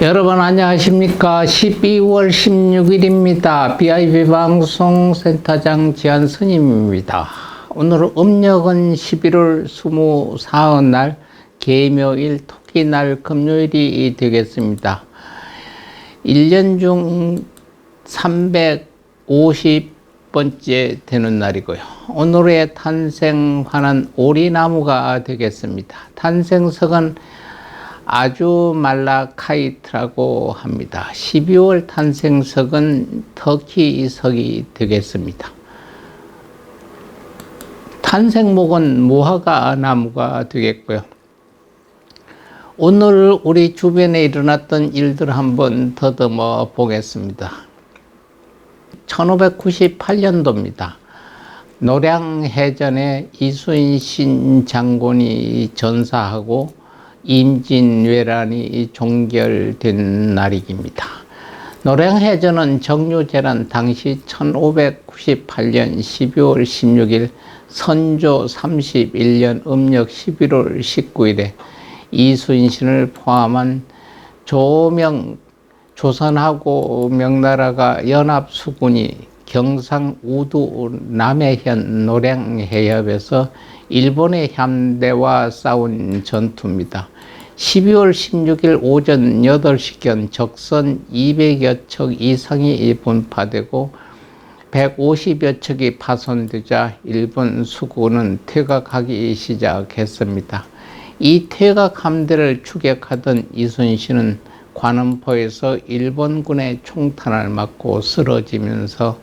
여러분 안녕하십니까. 12월 16일입니다. BIB 방송 센터장 지한스님입니다. 오늘 음력은 11월 24날 계묘일 토끼날 금요일이 되겠습니다. 1년 중 350번째 되는 날이고요. 오늘의 탄생화는 오리나무가 되겠습니다. 탄생석은 아주 말라카이트라고 합니다. 12월 탄생석은 터키석이 되겠습니다. 탄생목은 무화과 나무가 되겠고요. 오늘 우리 주변에 일어났던 일들 한번 더듬어 보겠습니다. 1598년도입니다. 노량해전에 이순신 장군이 전사하고 임진왜란이 종결된 날입니다. 노량해전은 정유재란 당시 1598년 12월 16일 선조 31년 음력 11월 19일에 이순신을 포함한 조명 조선하고 명나라가 연합수군이 경상 우두 남해현 노량해협에서 일본의 함대와 싸운 전투입니다. 12월 16일 오전 8시경 적선 200여 척 이상이 분파되고 150여 척이 파손되자 일본 수군은 퇴각하기 시작했습니다. 이 퇴각 함대를 추격하던 이순신은 관음포에서 일본군의 총탄을 맞고 쓰러지면서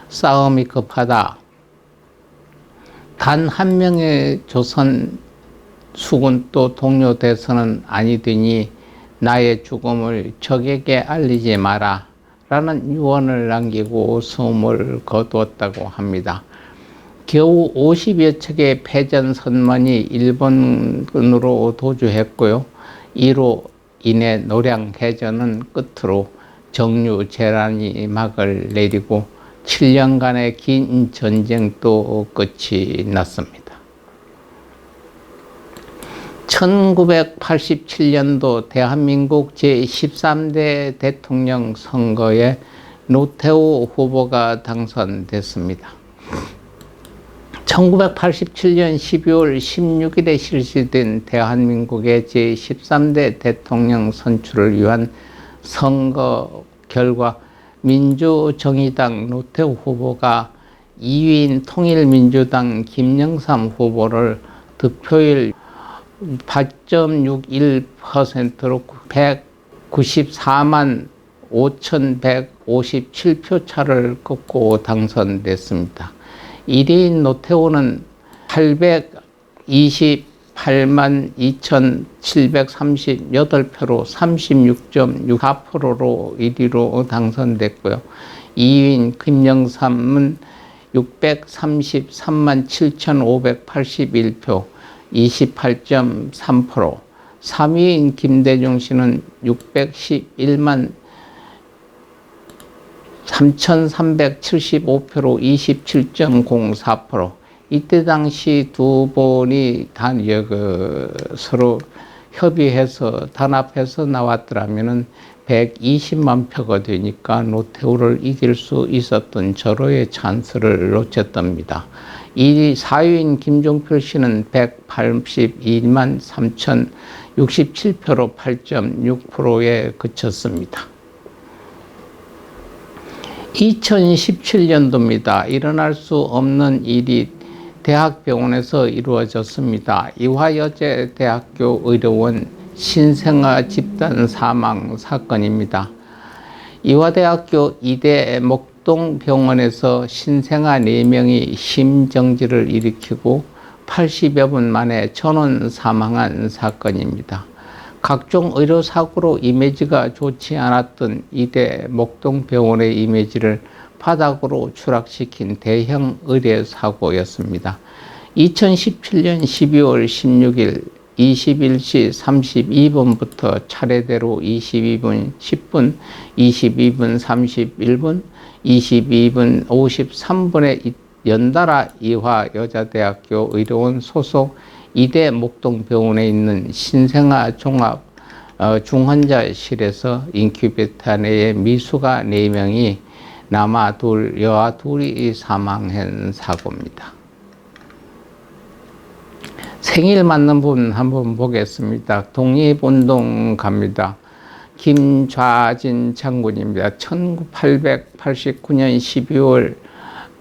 싸움이 급하다. 단 한 명의 조선 수군도 동료 대선은 아니 되니 나의 죽음을 적에게 알리지 마라 라는 유언을 남기고 숨을 거두었다고 합니다. 겨우 50여 척의 패전 선만이 일본군으로 도주했고요. 이로 인해 노량해전은 끝으로 정유재란이 막을 내리고 7년간의 긴 전쟁도 끝이 났습니다. 1987년도 대한민국 제13대 대통령 선거에 노태우 후보가 당선됐습니다. 1987년 12월 16일에 실시된 대한민국의 제13대 대통령 선출을 위한 선거 결과 민주정의당 노태우 후보가 2위인 통일민주당 김영삼 후보를 득표율 8.61%로 194만 5,157표 차를 꺾고 당선됐습니다. 1위인 노태우는 828만 2,738표로 36.64%로 1위로 당선됐고요. 2위인 김영삼은 633만 7,581표, 28.3%, 3위인 김대중 씨는 611만 3,375표로 27.04%. 이때 당시 두 분이 서로 협의해서 단합해서 나왔더라면은 120만 표가 되니까 노태우를 이길 수 있었던 절호의 찬스를 놓쳤답니다. 4위인 김종필 씨는 182만 3,067표로 8.6%에 그쳤습니다. 2017년도입니다. 일어날 수 없는 일이 대학병원에서 이루어졌습니다. 이화여자대학교 의료원 신생아 집단 사망 사건입니다. 이화대학교 이대 목동병원에서 신생아 4명이 심정지를 일으키고 80여 분 만에 전원 사망한 사건입니다. 각종 의료사고로 이미지가 좋지 않았던 이대 목동병원의 이미지를 바닥으로 추락시킨 대형 의료사고였습니다. 2017년 12월 16일 21시 32분부터 차례대로 22분 10분, 22분 31분, 22분 53분에 연달아 이화여자대학교 의료원 소속 이대 목동병원에 있는 신생아 종합 중환자실에서 인큐베이터 내에 미수가 4명이 남아 둘, 여아 둘이 사망한 사고입니다. 생일 맞는 분 한번 보겠습니다. 독립운동가입니다. 김좌진 장군입니다. 1889년 12월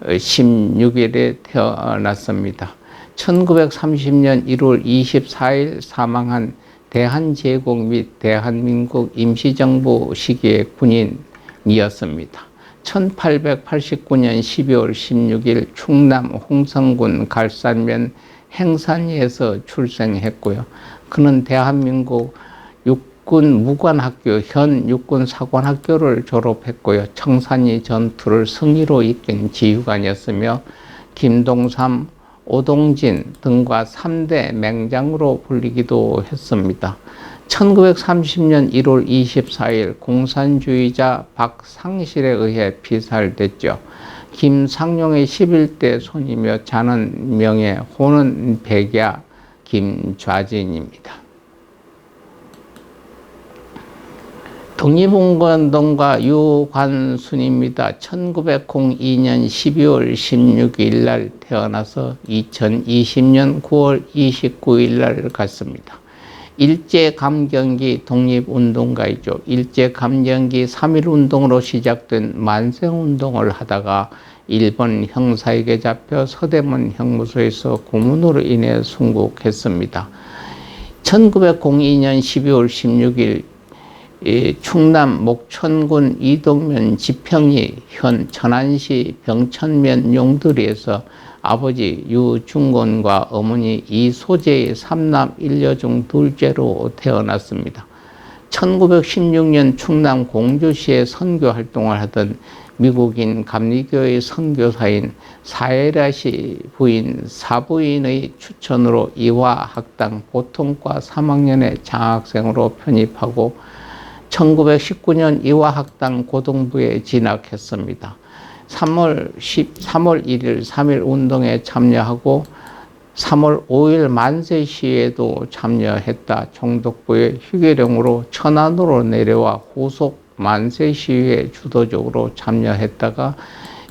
16일에 태어났습니다. 1930년 1월 24일 사망한 대한제국 및 대한민국 임시정부 시기의 군인이었습니다. 1889년 12월 16일 충남 홍성군 갈산면 행산리에서 출생했고요. 그는 대한민국 육군 무관학교 현 육군사관학교를 졸업했고요. 청산리 전투를 승리로 이끈 지휘관이었으며 김동삼, 오동진 등과 3대 맹장으로 불리기도 했습니다. 1930년 1월 24일 공산주의자 박상실에 의해 피살됐죠. 김상용의 11대 손이며 자는 명예, 호는 백야 김좌진입니다. 독립운동가 유관순입니다. 1902년 12월 16일 날 태어나서 2020년 9월 29일 날 갔습니다. 일제감경기 독립운동가이죠. 일제감경기 3.1운동으로 시작된 만세운동을 하다가 일본 형사에게 잡혀 서대문 형무소에서 고문으로 인해 순국했습니다. 1902년 12월 16일 충남 목천군 이동면 지평리 현 천안시 병천면 용두리에서 아버지 유중곤과 어머니 이소재의 3남 1녀 중 둘째로 태어났습니다. 1916년 충남 공주시에 선교활동을 하던 미국인 감리교의 선교사인 사에라 씨 부인 사부인의 추천으로 이화학당 보통과 3학년의 장학생으로 편입하고 1919년 이화학당 고등부에 진학했습니다. 3월 1일 3.1 운동에 참여하고 3월 5일 만세 시위에도 참여했다. 총독부의 휴계령으로 천안으로 내려와 후속 만세 시위에 주도적으로 참여했다가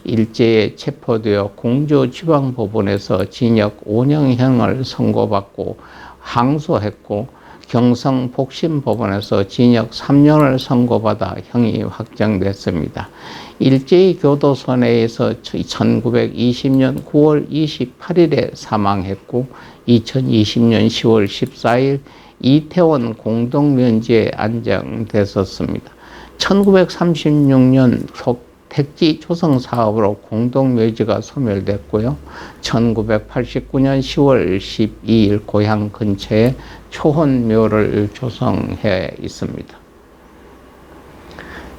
일제에 체포되어 공주지방법원에서 징역 5년형을 선고받고 항소했고 경성복심법원에서 징역 3년을 선고받아 형이 확정됐습니다. 일제히 교도소 내에서 1920년 9월 28일에 사망했고 2020년 10월 14일 이태원 공동면지에 안장됐었습니다. 1936년 택지 조성 사업으로 공동묘지가 소멸됐고요. 1989년 10월 12일 고향 근처에 초혼묘를 조성해 있습니다.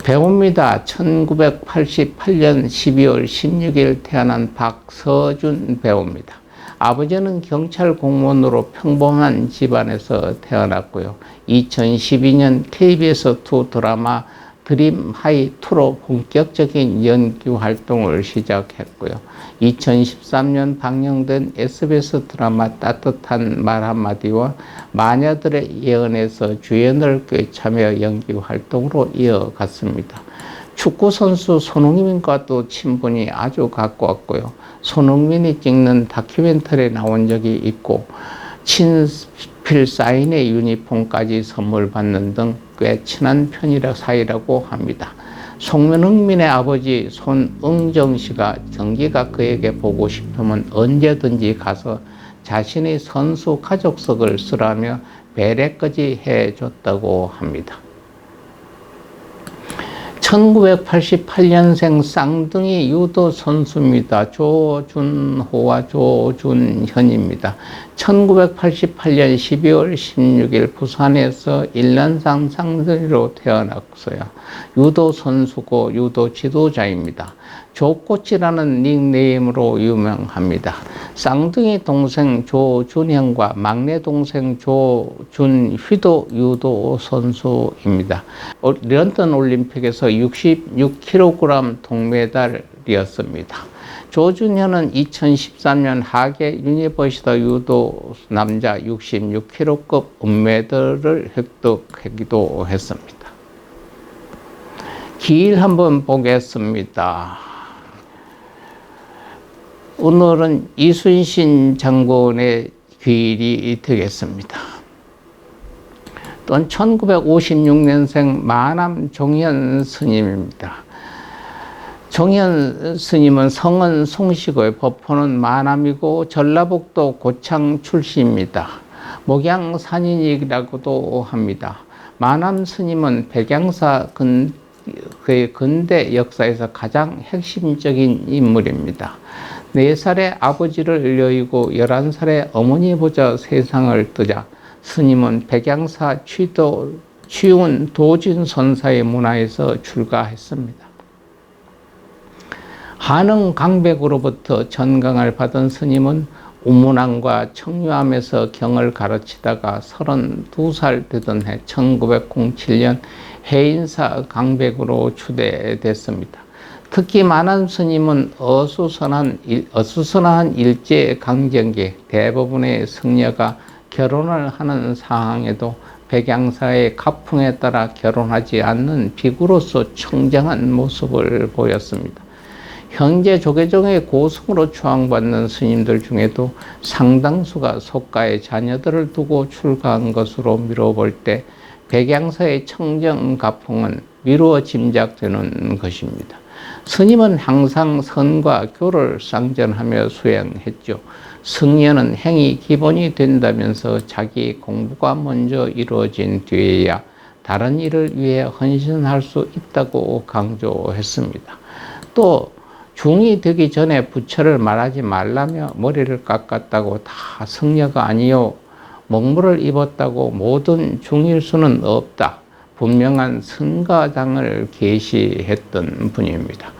배우입니다. 1988년 12월 16일 태어난 박서준 배우입니다. 아버지는 경찰 공무원으로 평범한 집안에서 태어났고요. 2012년 KBS2 드라마 드림 하이2로 본격적인 연기 활동을 시작했고요. 2013년 방영된 SBS 드라마 따뜻한 말 한마디와 마녀들의 예언에서 주연을 꿰차며 연기 활동으로 이어갔습니다. 축구선수 손흥민과도 친분이 아주 가까웠고요. 손흥민이 찍는 다큐멘터리에 나온 적이 있고 친필 사인의 유니폼까지 선물 받는 등 꽤 친한 사이라고 합니다. 송명민의 아버지 손응정 씨가 경기가 그에게 보고 싶으면 언제든지 가서 자신의 선수 가족석을 쓰라며 배려까지 해줬다고 합니다. 1988년생 쌍둥이 유도 선수입니다. 조준호와 조준현입니다. 1988년 12월 16일 부산에서 일란상 쌍둥이로 태어났어요. 유도 선수고 유도 지도자입니다. 조꼬치라는 닉네임으로 유명합니다. 쌍둥이 동생 조준형과 막내 동생 조준휘도 유도 선수입니다. 런던 올림픽에서 66kg 동메달이었습니다. 조준현은 2013년 하계 유니버시티 유도 남자 66kg급 은메달을 획득하기도 했습니다. 길 한번 보겠습니다. 오늘은 이순신 장군의 기일이 되겠습니다. 또한 1956년생 마남 종현 스님입니다. 종현 스님은 성은 송시고요. 법호는 마남이고 전라북도 고창 출신입니다. 목양산인이라고도 합니다. 마남 스님은 백양사 그의 근대 역사에서 가장 핵심적인 인물입니다. 4살에 아버지를 여의고 11살에 어머니 보자 세상을 뜨자 스님은 백양사 취운 도진선사의 문화에서 출가했습니다. 한흥 강백으로부터 전강을 받은 스님은 우문왕과 청유암에서 경을 가르치다가 32살 되던 해 1907년 해인사 강백으로 추대됐습니다. 특히 마남 스님은 어수선한 일제강점기 대부분의 승려가 결혼을 하는 상황에도 백양사의 가풍에 따라 결혼하지 않는 비구로서 청정한 모습을 보였습니다. 현재 조계종의 고승으로 추앙받는 스님들 중에도 상당수가 속가의 자녀들을 두고 출가한 것으로 미뤄볼 때 백양사의 청정 가풍은 미루어 짐작되는 것입니다. 스님은 항상 선과 교를 쌍전하며 수행했죠. 승려는 행이 기본이 된다면서 자기 공부가 먼저 이루어진 뒤에야 다른 일을 위해 헌신할 수 있다고 강조했습니다. 또 중이 되기 전에 부처를 말하지 말라며 머리를 깎았다고 다 승려가 아니요 먹물을 입었다고 모든 중일 수는 없다. 분명한 승가장을 계시했던 분입니다.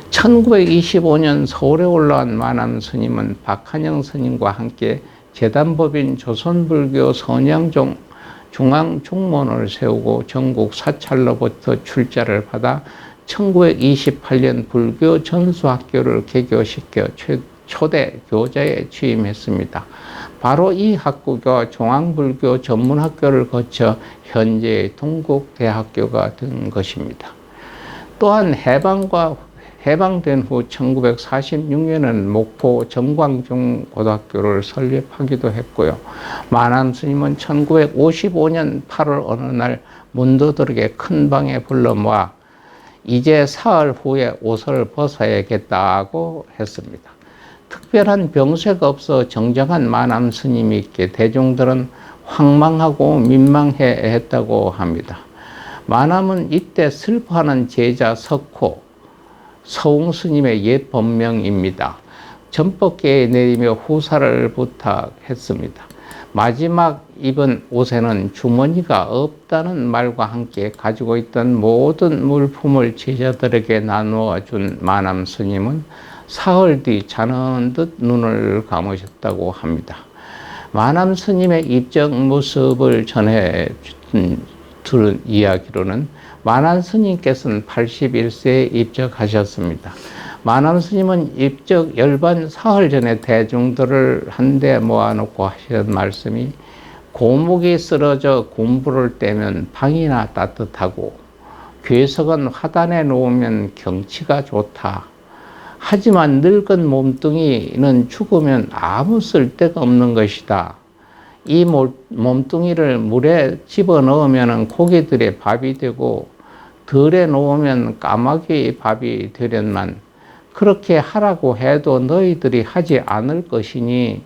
1925년 서울에 올라온 마남 스님은 박한영 스님과 함께 재단법인 조선불교 선양종 중앙종문을 세우고 전국 사찰로부터 출자를 받아 1928년 불교 전수학교를 개교시켜 초대 교자에 취임했습니다. 바로 이 학교가 중앙불교 전문학교를 거쳐 현재의 동국대학교가 된 것입니다. 또한 해방된 후 1946년에는 목포 정광중고등학교를 설립하기도 했고요. 마남 스님은 1955년 8월 어느 날 문도들에게 큰 방에 불러 모아 이제 사흘 후에 옷을 벗어야겠다고 했습니다. 특별한 병세가 없어 정정한 마남 스님이 있기에 대중들은 황망하고 민망해 했다고 합니다. 마남은 이때 슬퍼하는 제자 서웅 스님의 옛 본명입니다. 전법계에 내리며 후사를 부탁했습니다. 마지막 입은 옷에는 주머니가 없다는 말과 함께 가지고 있던 모든 물품을 제자들에게 나누어 준 마남 스님은 사흘 뒤 자는 듯 눈을 감으셨다고 합니다. 마남 스님의 입적 모습을 전해 들은 이야기로는 마남 스님께서는 81세에 입적하셨습니다. 마남 스님은 입적 열반 사흘 전에 대중들을 한데 모아놓고 하시는 말씀이 고목이 쓰러져 군부를 떼면 방이나 따뜻하고 괴석은 화단에 놓으면 경치가 좋다. 하지만 늙은 몸뚱이는 죽으면 아무 쓸데가 없는 것이다. 이 몸뚱이를 물에 집어넣으면 고기들의 밥이 되고 들에 놓으면 까마귀의 밥이 되련만 그렇게 하라고 해도 너희들이 하지 않을 것이니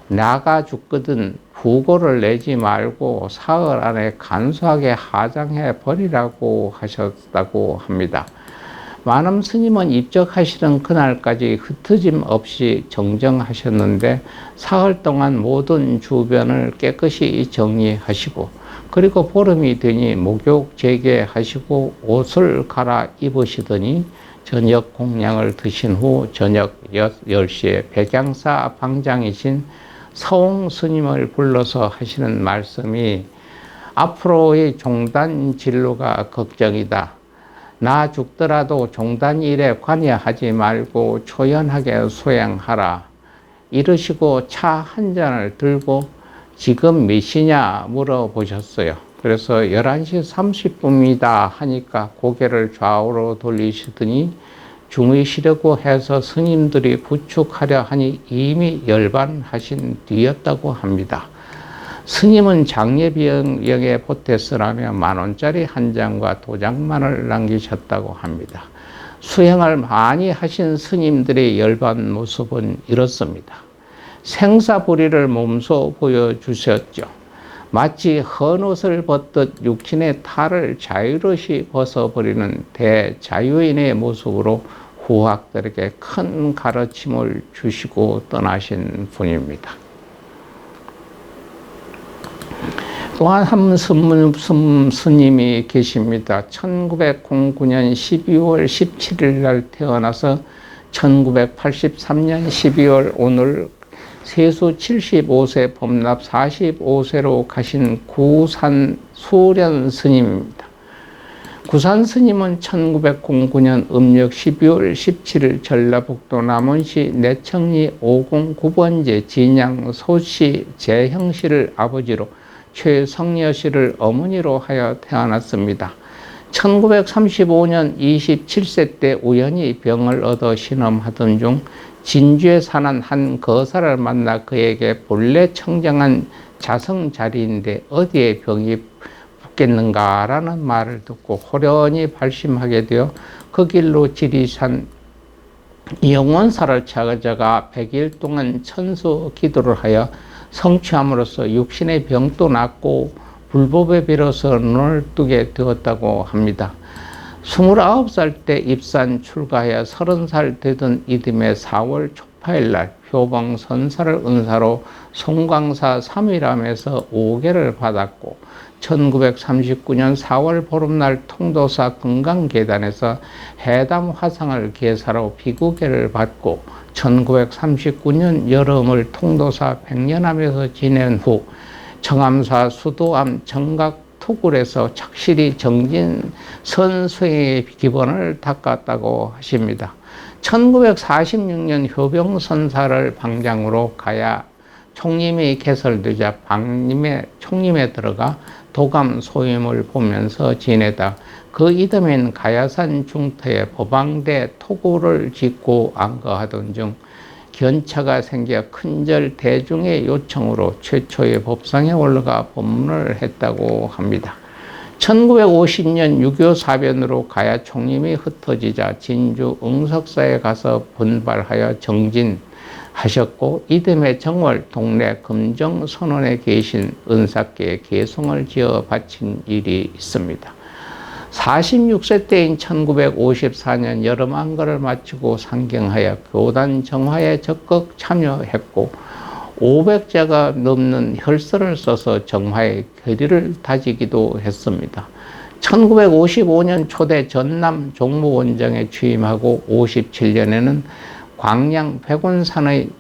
나가 죽거든 후고를 내지 말고 사흘 안에 간소하게 하장해 버리라고 하셨다고 합니다. 마남 스님은 입적하시는 그날까지 흩어짐 없이 정정하셨는데 사흘 동안 모든 주변을 깨끗이 정리하시고 그리고 보름이 되니 목욕 재개하시고 옷을 갈아입으시더니 저녁 공양을 드신 후 저녁 10시에 백양사 방장이신 서웅 스님을 불러서 하시는 말씀이 앞으로의 종단 진로가 걱정이다. 나 죽더라도 종단 일에 관여하지 말고 초연하게 수행하라. 이러시고 차 한 잔을 들고 지금 몇 시냐 물어보셨어요. 그래서 11시 30분이다 하니까 고개를 좌우로 돌리시더니 중의시려고 해서 스님들이 부축하려 하니 이미 열반하신 뒤였다고 합니다. 스님은 장례비용에 보태쓰라며 10,000원짜리 한 장과 도장만을 남기셨다고 합니다. 수행을 많이 하신 스님들의 열반 모습은 이렇습니다. 생사불의를 몸소 보여주셨죠. 마치 헌옷을 벗듯 육신의 탈을 자유롭이 벗어버리는 대자유인의 모습으로 후학들에게 큰 가르침을 주시고 떠나신 분입니다. 또한 한 스님이 계십니다. 1909년 12월 17일 날 태어나서 1983년 12월 오늘 세수 75세 범납 45세로 가신 구산 수련 스님입니다. 구산 스님은 1909년 음력 12월 17일 전라북도 남원시 내청리 509번제 진양 소씨 재형씨를 아버지로 최성녀씨를 어머니로 하여 태어났습니다. 1935년 27세 때 우연히 병을 얻어 신음하던 중 진주에 사는 한 거사를 만나 그에게 본래 청정한 자성자리인데 어디에 병이 붙겠는가라는 말을 듣고 호련히 발심하게 되어 그 길로 지리산 영원사를 찾아가 100일 동안 천수 기도를 하여 성취함으로써 육신의 병도 낫고 불법에 비로소 눈을 뜨게 되었다고 합니다. 29살 때 입산 출가하여 30살 되던 이듬해 4월 초파일 날 효봉 선사를 은사로 송광사 3일암에서 5계를 받았고 1939년 4월 보름날 통도사 금강계단에서 해담 화상을 계사로 비구계를 받고 1939년 여름을 통도사 백년암에서 지낸 후 청암사 수도암 정각토굴에서 착실히 정진 선수의 기본을 닦았다고 하십니다. 1946년 효병선사를 방장으로 가야 총림이 개설되자 총림에 들어가 도감 소임을 보면서 지내다 그 이듬해인 가야산 중터에 법왕대 토굴을 짓고 안거하던 중 견차가 생겨 큰절 대중의 요청으로 최초의 법상에 올라가 법문을 했다고 합니다. 1950년 6.25 사변으로 가야 총림이 흩어지자 진주 응석사에 가서 분발하여 정진하셨고 이듬해 정월 동래 금정선원에 계신 은사께 개송을 지어 바친 일이 있습니다. 46세 때인 1954년 여름 안거를 마치고 상경하여 교단 정화에 적극 참여했고 500자가 넘는 혈서를 써서 정화의 결의를 다지기도 했습니다. 1955년 초대 전남 종무원장에 취임하고 57년에는 광양 백운산의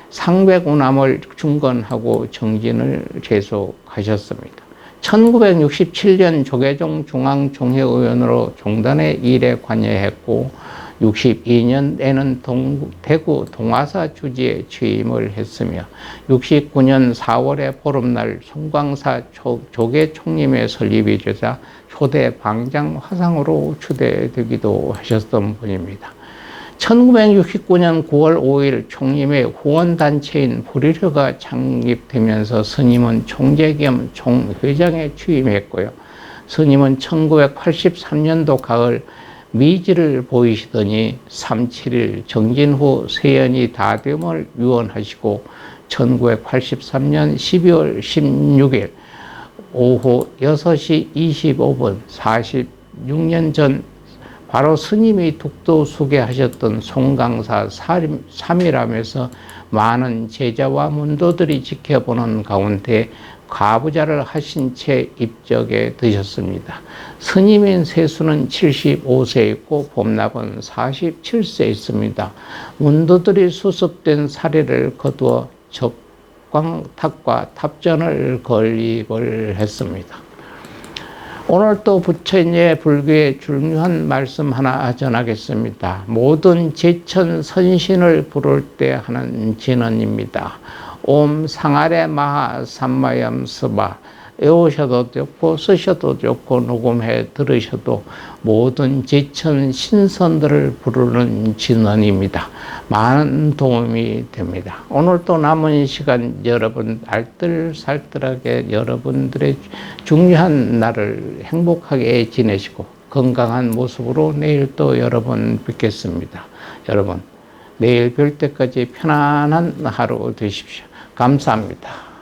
상백운암을 중건하고 정진을 계속하셨습니다. 1967년 조계종 중앙종회의원으로 종단의 일에 관여했고 62년에는 대구 동화사 주지에 취임을 했으며 69년 4월에 보름날 송광사 조계 총림의 설립이 되자 초대 방장 화상으로 추대되기도 하셨던 분입니다. 1969년 9월 5일 총림의 후원단체인 불의료가 창립되면서 스님은 총재 겸 총회장에 취임했고요. 스님은 1983년도 가을 미지를 보이시더니 37일 정진 후 세연이 다됨을 유언하시고 1983년 12월 16일 오후 6시 25분 46년 전 바로 스님이 독도수계 하셨던 송강사 3일암에서 많은 제자와 문도들이 지켜보는 가운데 가부자를 하신 채 입적에 드셨습니다. 스님인 세수는 75세 있고 봄납은 47세 있습니다. 문도들이 수습된 사례를 거두어 적광탑과 탑전을 건립을 했습니다. 오늘 또 부처님의 불교의 중요한 말씀 하나 전하겠습니다. 모든 제천 선신을 부를 때 하는 진언입니다. 옴 상아레 마하 삼마염 스바. 외우셔도 좋고 쓰셔도 좋고 녹음해 들으셔도 모든 제천 신선들을 부르는 진언입니다. 많은 도움이 됩니다. 오늘 또 남은 시간 여러분 알뜰살뜰하게 여러분들의 중요한 날을 행복하게 지내시고 건강한 모습으로 내일 또 여러분 뵙겠습니다. 여러분 내일 뵐 때까지 편안한 하루 되십시오. 감사합니다.